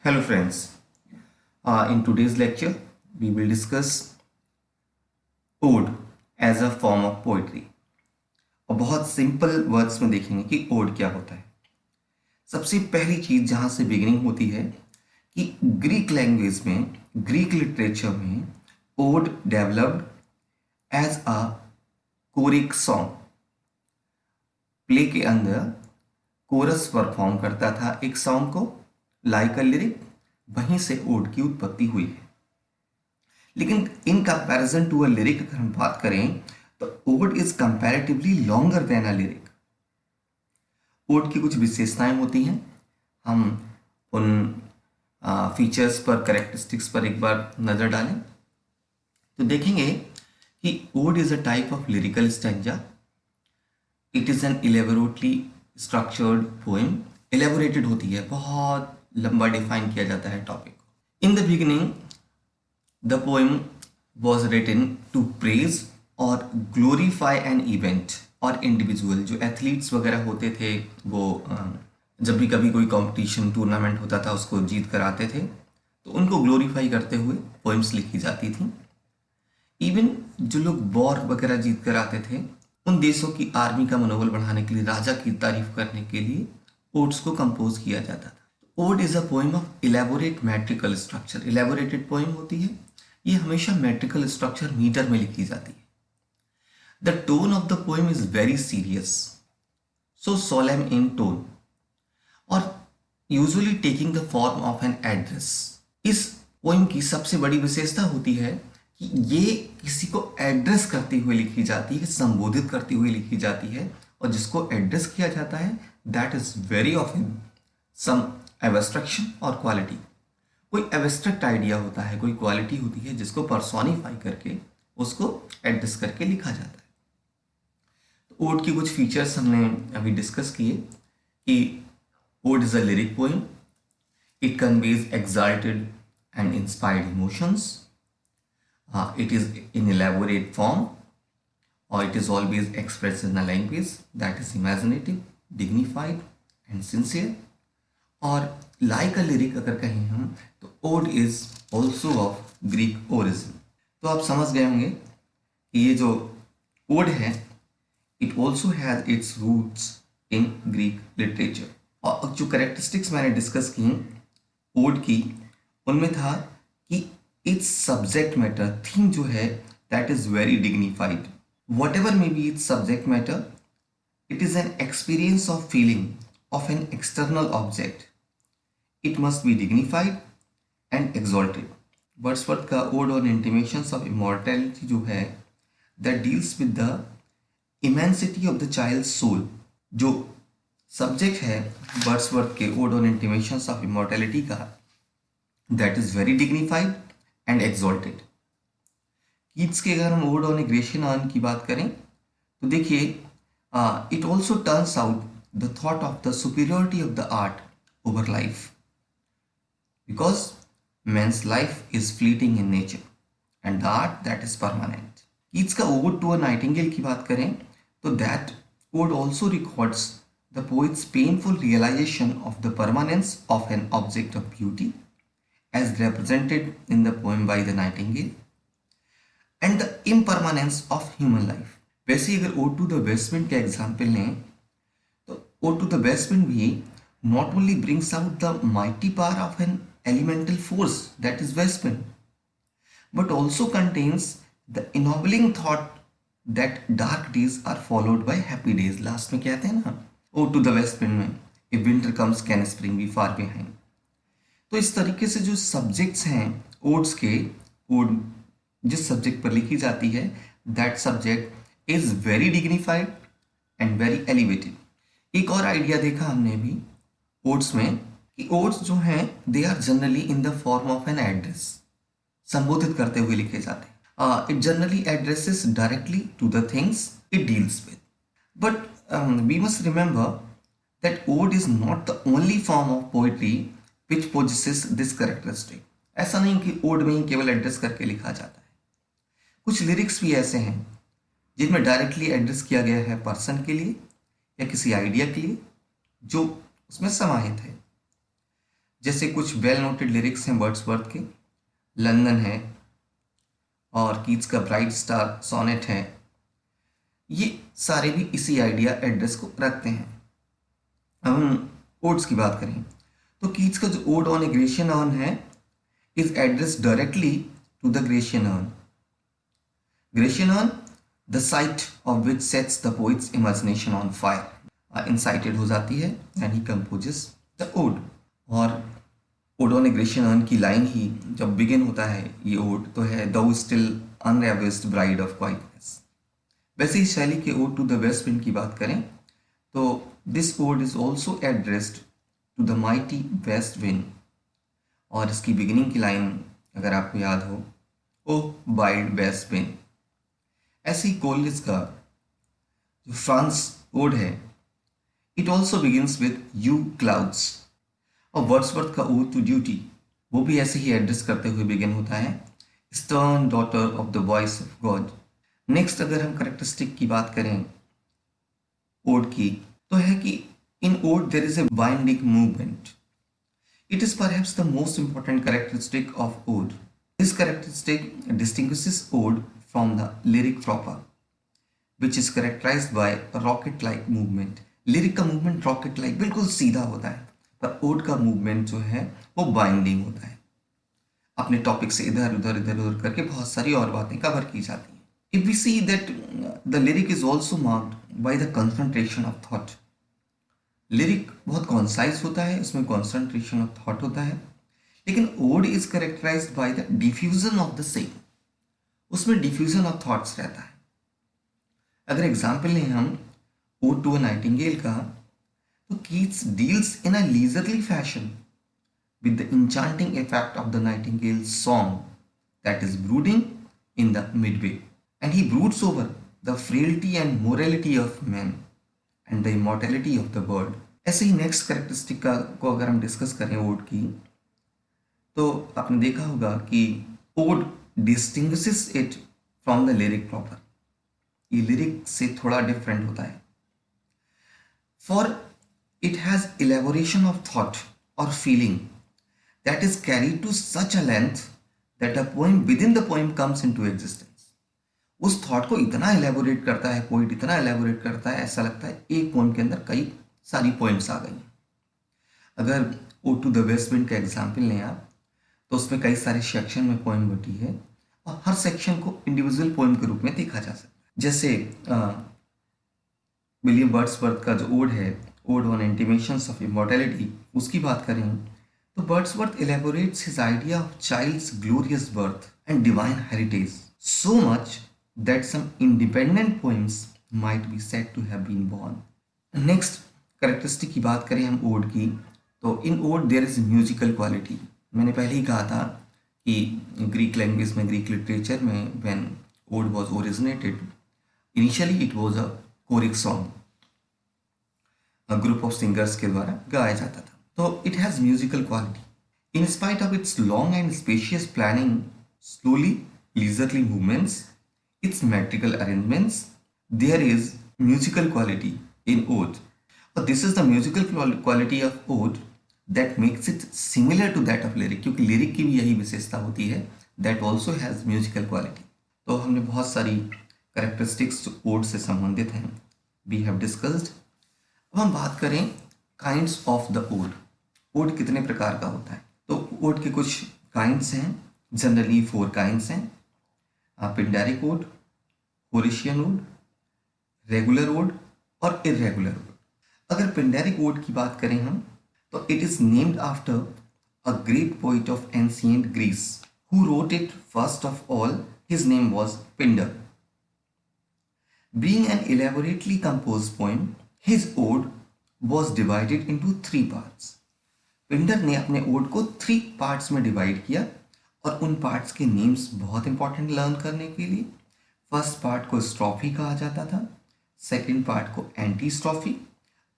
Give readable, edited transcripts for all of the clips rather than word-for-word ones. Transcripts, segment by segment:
Hello friends, in today's lecture we will discuss ode as a form of poetry। और बहुत simple words में देखेंगे कि odd क्या होता है। सबसे पहली चीज जहां से बिगिनिंग होती है कि ग्रीक लैंग्वेज में, ग्रीक लिटरेचर में ode developed as a choric song. Play के अंदर कोरस परफॉर्म करता था एक सॉन्ग को लाइक अ लिरिक, वहीं से ओड की उत्पत्ति हुई है। लेकिन in comparison to a lyric अगर हम बात करें तो ode is comparatively longer than a lyric. Ode की कुछ विशेषताएं होती हैं, हम उन फीचर्स पर, कैरेक्टरिस्टिक्स पर एक बार नजर डालें तो देखेंगे कि ode is a type of lyrical stanza. It is an elaborately structured poem. Elaborated होती है, बहुत लंबा डिफाइन किया जाता है टॉपिक को। In the beginning the poem was written to praise or glorify an event or individual। जो athletes वगैरह होते थे वो जब भी कभी कोई कंपटीशन टूर्नामेंट होता था उसको जीत कर आते थे तो उनको ग्लोरीफाई करते हुए पोएम्स लिखी जाती थी। इवन जो लोग वॉर वगैरह जीत कर आते थे उन देशों की आर्मी का मनोबल बढ़ाने के लिए, राजा की तारीफ करने के लिए ओड्स को कंपोज किया जाता था। Ode is a poem of elaborate metrical structure. Elaborated poem होती है, ये हमेशा मेट्रिकल स्ट्रक्चर मीटर में लिखी जाती है। The tone of the poem is very serious, so solemn in tone, और usually taking the form of an address. इस पोएम की सबसे बड़ी विशेषता होती है कि ये किसी को एड्रेस करते हुए लिखी जाती है, संबोधित करते हुए लिखी जाती है, और जिसको एड्रेस किया जाता है that is very often some abstraction और क्वालिटी। कोई एब्स्ट्रैक्ट आइडिया होता है, कोई क्वालिटी होती है जिसको पर्सोनिफाई करके उसको एड्रेस करके लिखा जाता है। तो ओड की कुछ फीचर्स हमने अभी डिस्कस किए कि ode is a lyric poem, it conveys exalted and inspired emotions, it is in elaborate form, और it is always express in a language that is imaginative, dignified and sincere. और like a lyric अगर कहें हम तो ode is also of Greek origin. तो आप समझ गए होंगे कि ये जो ओड है it also has its roots in Greek literature. और जो कैरेक्टरिस्टिक्स मैंने डिस्कस की ओड की, उनमें था कि इट्स सब्जेक्ट मैटर, थीम जो है that is very dignified. Whatever may be its subject matter, it is an experience of feeling of an external object. It must be dignified and exalted। Wordsworth का ode on intimations of immortality जो है that deals with the immensity of the child soul. जो subject है Wordsworth के ode on intimations of immortality का that is very dignified and exalted. Keats के अगर हम odd on a Grecian urn की बात करें तो देखिए it also turns out the thought of the superiority of the art over life, because man's life is fleeting in nature and the art that is permanent। Keats का ode to a nightingale की बात करें तो that ode also records the poet's painful realisation of the permanence of an object of beauty as represented in the poem by the nightingale and the impermanence of human life. वैसे अगर ode to the west wind का example लें तो ode to the west wind भी not only brings out the mighty power of an elemental force that is west wind, but also contains the ennobling thought that dark days are followed by happy days। Last में कहते हैं ना ode to the west wind में, if winter comes can spring be far behind। तो इस तरीके से जो सब्जेक्ट्स हैं ओड्स के, ओड जिस सब्जेक्ट पर लिखी जाती है that subject is very dignified and very elevated. एक और आइडिया देखा हमने भी ओड्स में कि ओड्स जो हैं they are generally in the form of an address, संबोधित करते हुए लिखे जाते हैं। It generally addresses directly to the things it deals with. But we must remember that ode is not the only form of poetry which possesses this characteristic. ऐसा नहीं कि odd में ही केवल एड्रेस करके लिखा जाता है। कुछ लिरिक्स भी ऐसे हैं जिनमें डायरेक्टली एड्रेस किया गया है पर्सन के लिए या किसी आइडिया के लिए जो उसमें समाहित है। जैसे कुछ वेल नोटेड लिरिक्स हैं वर्ड्सवर्थ के, लंदन है और कीट्स का ब्राइट स्टार सोनेट है, ये सारे भी इसी आइडिया एड्रेस को रखते हैं। अब हम ओड्स की बात करें तो कीट्स का जो ode on a Grecian urn है is address directly to the Grecian urn. Grecian urn, the sight of which sets the poet's imagination on fire, incited हो जाती है and he composes the ode. और ode on a Grecian urn की line ही जब begin होता है ये ओड तो है thou still unravished bride of quietness. वैसे ही शैली के ode to the west wind की बात करें तो this ode is also addressed to the mighty west wind, और इसकी बिगिनिंग की लाइन अगर आपको याद हो, ओ वाइल्ड वेस्ट विंड। ऐसे ही कोलिस का जो फ्रांस ओड है it also begins with you clouds. और वर्ड्सवर्थ का ओड टू ड्यूटी वो भी ऐसे ही एड्रेस करते हुए बिगिन होता है, stern daughter of the voice of God. Next अगर हम करेक्टरिस्टिक की बात करें ओड की तो है कि in ode there is a winding movement. It is perhaps the most important characteristic of ode. This characteristic distinguishes ode from the lyric proper which is characterised by rocket like movement. Lyric का movement rocket like बिल्कुल सीधा होता है, पर odd का movement जो है वो बाइंडिंग होता है, अपने टॉपिक से इधर उधर करके बहुत सारी और बातें कवर की जाती हैं। If we see that the lyric is also marked by the concentration of thought. Lyric बहुत कॉन्साइज होता है, उसमें कॉन्सेंट्रेशन ऑफ थॉट होता है, लेकिन ode is characterised by the diffusion of the same, उसमें डिफ्यूजन ऑफ थॉट्स रहता है। अगर एग्जाम्पल लें हम ओड टू अ नाइटिंगेल का तो Keats deals in a leisurely fashion with the enchanting effect of the nightingale's song that is brooding in the midway, and he broods over the frailty and morality of men and the immortality of the bird. ऐसे ही next characteristic का को अगर हम discuss करें odd की तो आपने देखा होगा कि ode distinguishes it from the lyric proper. ये लिरिक से थोड़ा डिफरेंट होता है, for it has elaboration of thought और feeling that is carried to such a length that a poem within the poem comes into existence. उस thought को इतना elaborate करता है पोइट, इतना एलेबोरेट करता है, ऐसा लगता है एक पोएम के अंदर कई सारी पोएम्स आ गई। अगर ode to the west wind का एग्जाम्पल लें आप तो उसमें कई सारे सेक्शन में पोएम बटी है और हर सेक्शन को इंडिविजुअल पोएम के रूप में देखा जा सकता है। जैसे विलियम वर्ड्सवर्थ का जो ओड है, odd on intimations of immortality, उसकी बात करें तो Wordsworth elaborates his idea of child's glorious birth and divine heritage so much that some independent poems might be said to have been born. Next characteristic की बात करें हम ode की तो in ode there is musical quality. मैंने पहले ही कहा था कि ग्रीक लैंग्वेज में, ग्रीक लिटरेचर में when ode was originated initially it was a choric song, group of singers के द्वारा गाया जाता था। So it has musical quality. In spite of its long and spacious planning, slowly, leisurely movements, its metrical arrangements, there is musical quality in ode. But this is the musical quality of ode that makes it similar to that of lyric, क्योंकि lyric की भी यही विशेषता होती है, that also has musical quality. तो हमने बहुत सारी characteristics जो ode से संबंधित हैं we have discussed. अब हम बात करें kinds of the ode. Ode कितने प्रकार का होता है तो ओड के कुछ काइंड्स हैं, जनरली 4 काइंड्स हैं, Pindaric ode, Horatian ode, regular ode और इरेगुलर ओड। अगर पिंडारिक ओड की बात करें हम तो it is named after a great poet of ancient Greece who wrote it first of all. His name was Pindar. Being an elaborately composed poem, his ode was divided into 3 parts. Pindar ने अपने odd को 3 parts में divide किया और उन parts के names बहुत important learn करने के लिए। फर्स्ट पार्ट को स्ट्रॉफी कहा जाता था, सेकंड पार्ट को एंटी स्ट्रॉफी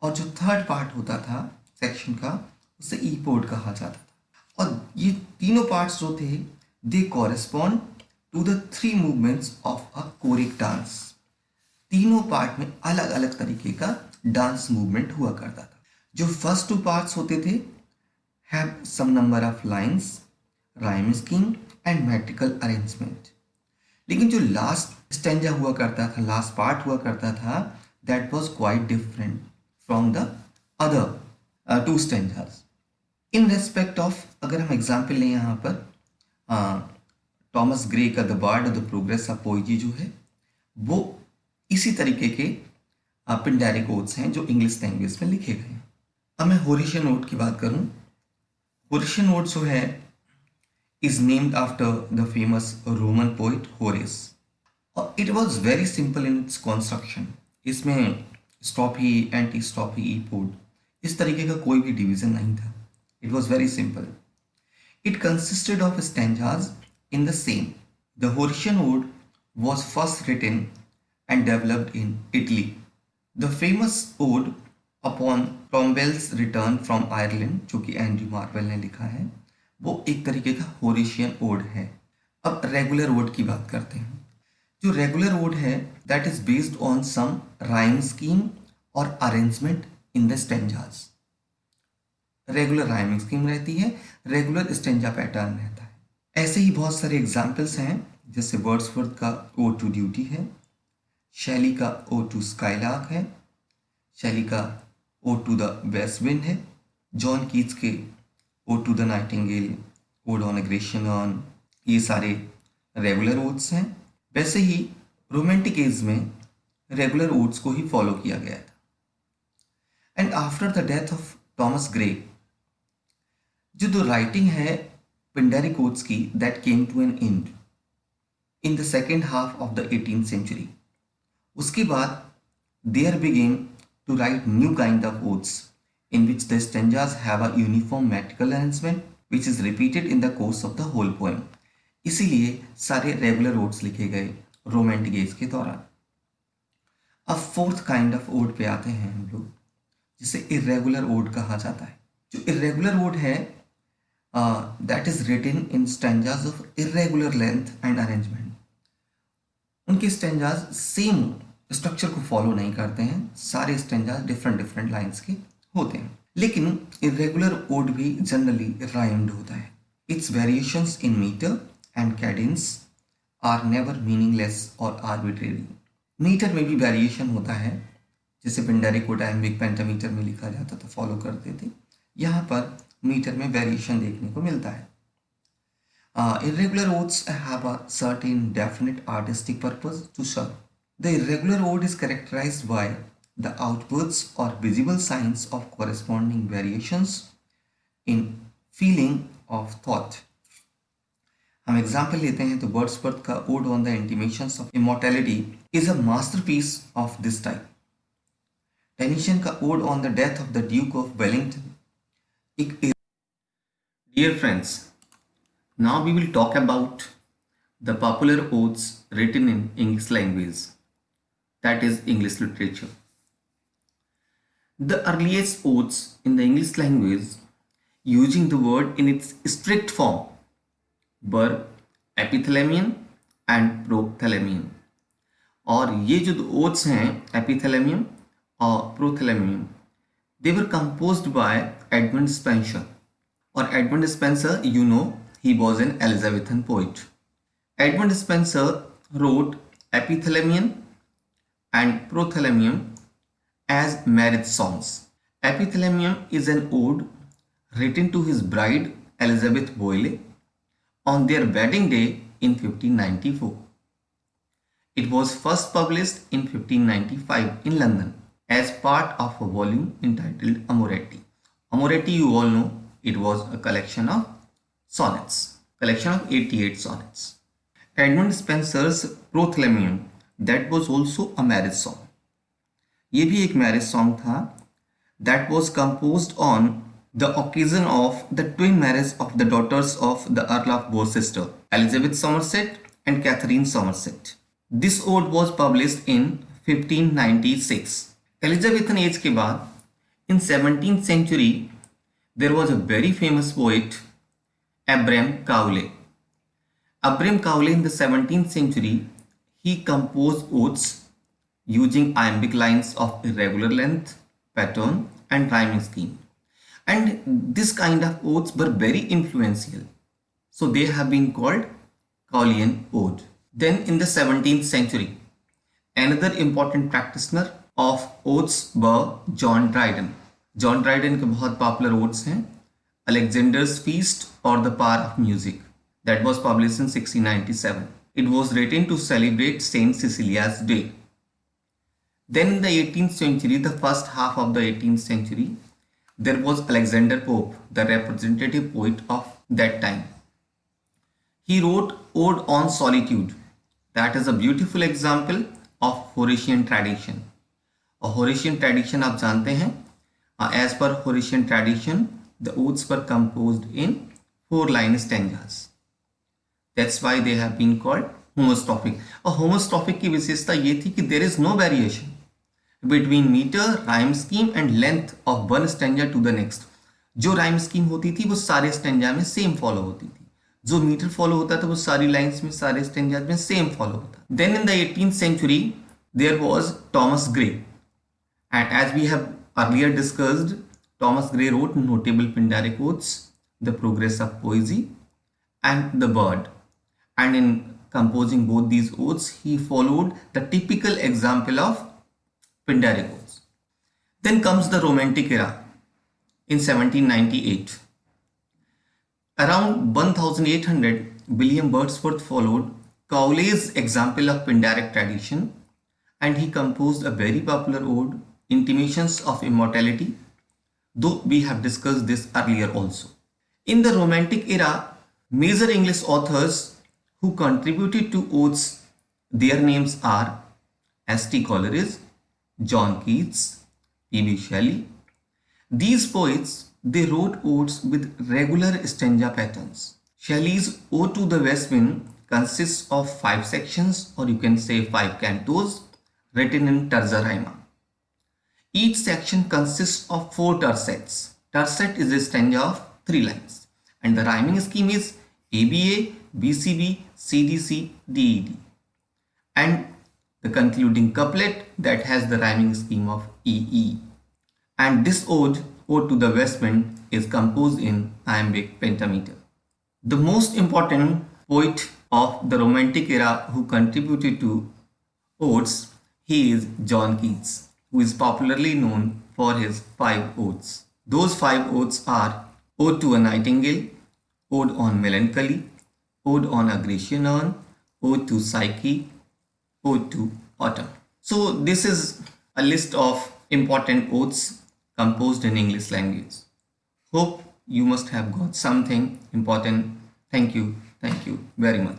और जो थर्ड पार्ट होता था सेक्शन का उसे ईपोड कहा जाता था। और ये तीनों पार्ट्स जो थे they correspond to the 3 movements of a choric dance. तीनों पार्ट में अलग अलग तरीके का डांस मूवमेंट हुआ करता था। जो फर्स्ट 2 पार्ट्स होते थे have some number of lines, rhyme scheme and metrical arrangement. लेकिन जो लास्ट स्टेंजा हुआ करता था, लास्ट पार्ट हुआ करता था, that was quite different from the other two stanzas in respect of. अगर हम एग्जाम्पल लें यहाँ पर टॉमस ग्रे का the bard of the progress of poetry जो है वो इसी तरीके के पिंडारिक ओड्स हैं जो इंग्लिश लैंग्वेज में लिखे गए हैं. अब मैं होरेशियन ओड की बात करूं. होरेशियन ओड जो है is named after the famous Roman poet Horace. और it was very simple in its construction. इसमें स्ट्रोफी, एंटी स्ट्रोफी, ईपोड इस तरीके का कोई भी डिवीजन नहीं था. It was very simple. It consisted of stanzas in the same. The Horatian ode was first written and developed in Italy. The famous ode upon Cromwell's return from Ireland, जो कि Andrew marvel ने लिखा है, वो एक तरीके का Horatian odd है. अब रेगुलर ओड की बात करते हैं. जो रेगुलर ओड है that is based on some rhyme scheme और arrangement in the stanzas. Regular rhyming scheme रहती है, रेगुलर स्टेंजा पैटर्न रहता है. ऐसे ही बहुत सारे एग्जाम्पल्स हैं, जैसे वर्ड्सवर्थ का ओड टू ड्यूटी है, शैली का ओड टू स्काईलार्क है, शैली का ode to the west wind है, जॉन कीट्स के ode to the nightingale, ode on a Grecian urn, ये सारे रेगुलर ओड्स हैं. वैसे ही रोमांटिक एज में रेगुलर ओड्स को ही फॉलो किया गया था. And after the death of Thomas Gray, जो द राइटिंग है पिंडारिक ओड्स की, that came to an end in the second half of the 18th century. उसके बाद there begin to write new kind of odes in which the stanzas have a uniform metrical arrangement which is repeated in the course of the whole poem. इसीलिए सारे regular odds लिखे गए romantic as के दौरान. अब fourth kind of odd पे आते हैं हम लोग, जिसे इरेगुलर ओड कहा जाता है. जो इरेगुलर ओड है that is written in stanzas of irregular length and arrangement. उनके स्टेंजास सेम स्ट्रक्चर को फॉलो नहीं करते हैं, सारे स्टेंजास डिफरेंट डिफरेंट लाइन्स के होते हैं. लेकिन इरेगुलर ओड भी जनरली राइम्ड होता है. Its variations in metre and cadence are never meaningless और आर्बिट्रेरी. मीटर में भी वेरिएशन होता है, जैसे पिंडारिक ओड आइम्बिक पेंटामीटर में लिखा जाता था, फॉलो करते थे. यहाँ पर मीटर में वेरिएशन देखने को मिलता है. Irregular odes have a certain definite artistic purpose to serve. The irregular ode is characterised by the outputs or visible signs of corresponding variations in feeling of thought. हम एग्जाम्पल लेते हैं तो Wordsworth का ode on the intimations of immortality is a masterpiece of this type. Tennyson का ode on the death of the Duke of Wellington एक. Dear friends, now we will talk about the popular odes written in English language, that is English literature. The earliest odes in the English language using the word in its strict form were epithalamian and prothalamian. और ये जो odes हैं epithalamium और prothalamium, they were composed by Edmund Spenser. और Edmund Spenser, you know, he was an Elizabethan poet. Edmund Spenser wrote epithalamian and prothalamium as marriage songs. Epithalamium is an ode written to his bride Elizabeth Boyle on their wedding day in 1594. It was first published in 1595 in London as part of a volume entitled Amoretti. Amoretti, you all know, it was a collection of sonnets, collection of 88 sonnets. Edmund Spenser's Prothalamium, that was also a marriage song. ये भी एक marriage song था. That was composed on the occasion of the twin marriage of the daughters of the Earl of Worcester, Elizabeth Somerset and Catherine Somerset. This ode was published in 1596. Elizabethan age के बाद in 17th century there was a very famous poet Abraham Cowley. Abraham Cowley in the 17th century, he composed odes using iambic lines of irregular length, pattern and rhyming scheme. And this kind of odes were very influential. So they have been called Kaulian ode. Then in the 17th century, another important practitioner of odes were John Dryden. John Dryden के बहुत popular odes हैं, Alexander's Feast or the Power of Music, that was published in 1697. It was written to celebrate Saint Cecilia's Day. Then in the 18th century, the first half of the 18th century, there was Alexander Pope, the representative poet of that time. He wrote Ode on Solitude. That is a beautiful example of Horatian tradition. और Horatian tradition आप जानते हैं, as per Horatian tradition, the odes were composed in 4-line stanzas. That's why they have been called homostrophic. और homostrophic की विशेषता ये थी कि there is no variation between meter, rhyme scheme and length of one stanza to the next. जो rhyme scheme होती थी वो सारे stanza में same follow होती थी, जो meter follow होता था वो सारी lines में सारे stanzas में same follow होता. Then in the 18th century there was Thomas Gray, and as we have earlier discussed, Thomas Gray wrote notable Pindaric odes, The Progress of Poesy and The Bird, and in composing both these odes he followed the typical example of Pindaric odes. Then comes the Romantic era in 1798. Around 1800, William Wordsworth followed Cowley's example of Pindaric tradition, and he composed a very popular ode, Intimations of Immortality, though we have discussed this earlier also. In the Romantic era, major English authors who contributed to odes, their names are S.T. Coleridge, John Keats, P.B. Shelley. These poets, they wrote odes with regular stanza patterns. Shelley's Ode to the West Wind consists of 5 sections, or you can say 5 cantos, written in terza rima. Each section consists of 4 tercets. Tercet is a stanza of 3 lines, and the rhyming scheme is ABA, BCB, CDC, DED, and the concluding couplet that has the rhyming scheme of EE. And this ode to the West Wind, is composed in iambic pentameter. The most important poet of the Romantic era who contributed to odes, he is John Keats, who is popularly known for his 5 odes. Those 5 odes are Ode to a Nightingale, Ode on Melancholy, Ode on a Grecian Urn, Ode to Psyche, Ode to Autumn. So this is a list of important odes composed in English language. Hope you must have got something important. Thank you very much.